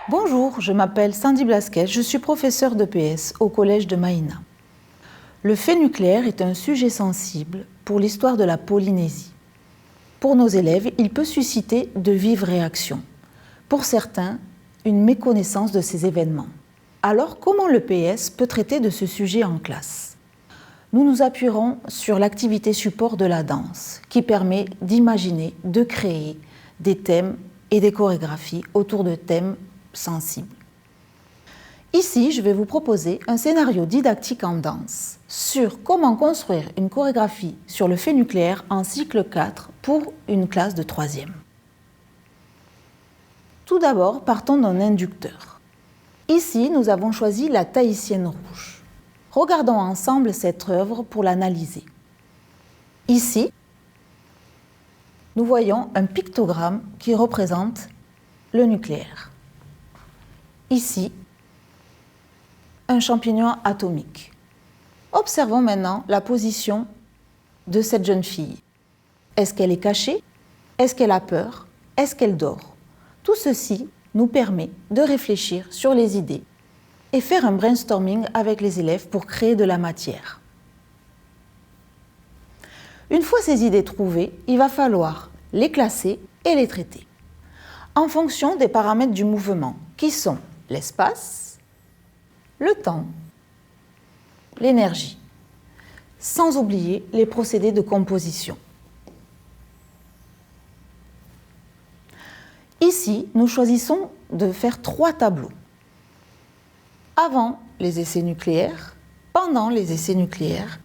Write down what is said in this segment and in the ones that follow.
Bonjour, je m'appelle Sandy Blasquez, je suis professeure d'EPS au collège de Maïna. Le fait nucléaire est un sujet sensible pour l'histoire de la Polynésie. Pour nos élèves, il peut susciter de vives réactions. Pour certains, une méconnaissance de ces événements. Alors, comment l'EPS peut traiter de ce sujet en classe? Nous nous appuierons sur l'activité support de la danse, qui permet d'imaginer, de créer des thèmes et des chorégraphies autour de thèmes sensibles. Ici, je vais vous proposer un scénario didactique en danse sur comment construire une chorégraphie sur le fait nucléaire en cycle 4 pour une classe de 3e. Tout d'abord, partons d'un inducteur. Ici, nous avons choisi la Tahitienne rouge. Regardons ensemble cette œuvre pour l'analyser. Ici, nous voyons un pictogramme qui représente le nucléaire. Ici, un champignon atomique. Observons maintenant la position de cette jeune fille. Est-ce qu'elle est cachée? Est-ce qu'elle a peur? Est-ce qu'elle dort? Tout ceci nous permet de réfléchir sur les idées et faire un brainstorming avec les élèves pour créer de la matière. Une fois ces idées trouvées, il va falloir les classer et les traiter en fonction des paramètres du mouvement qui sont l'espace, le temps, l'énergie, sans oublier les procédés de composition. Ici, nous choisissons de faire 3 tableaux. Avant les essais nucléaires, pendant les essais nucléaires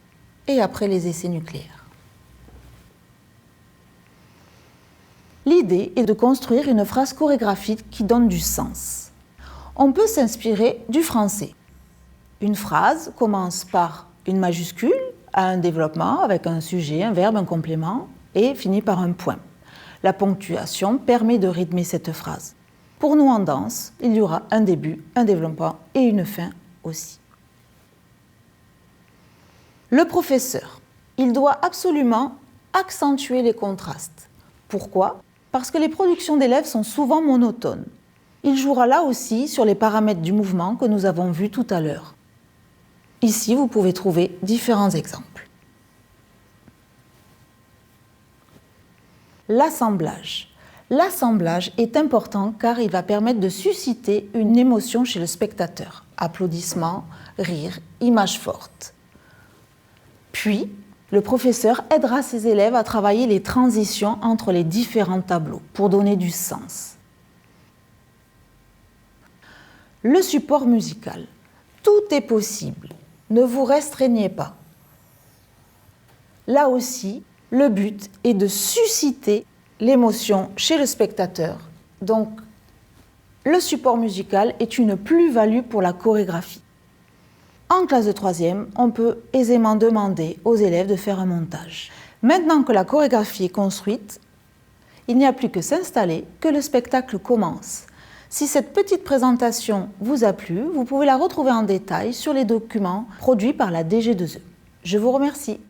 et après les essais nucléaires. L'idée est de construire une phrase chorégraphique qui donne du sens. On peut s'inspirer du français. Une phrase commence par une majuscule, a un développement avec un sujet, un verbe, un complément et finit par un point. La ponctuation permet de rythmer cette phrase. Pour nous en danse, il y aura un début, un développement et une fin aussi. Le professeur, il doit absolument accentuer les contrastes. Pourquoi? Parce que les productions d'élèves sont souvent monotones. Il jouera là aussi sur les paramètres du mouvement que nous avons vus tout à l'heure. Ici, vous pouvez trouver différents exemples. L'assemblage. L'assemblage est important car il va permettre de susciter une émotion chez le spectateur. Applaudissements, rires, images fortes. Puis, le professeur aidera ses élèves à travailler les transitions entre les différents tableaux pour donner du sens. Le support musical. Tout est possible. Ne vous restreignez pas. Là aussi, le but est de susciter l'émotion chez le spectateur. Donc, le support musical est une plus-value pour la chorégraphie. En classe de 3e, on peut aisément demander aux élèves de faire un montage. Maintenant que la chorégraphie est construite, il n'y a plus que s'installer, que le spectacle commence. Si cette petite présentation vous a plu, vous pouvez la retrouver en détail sur les documents produits par la DG2E. Je vous remercie.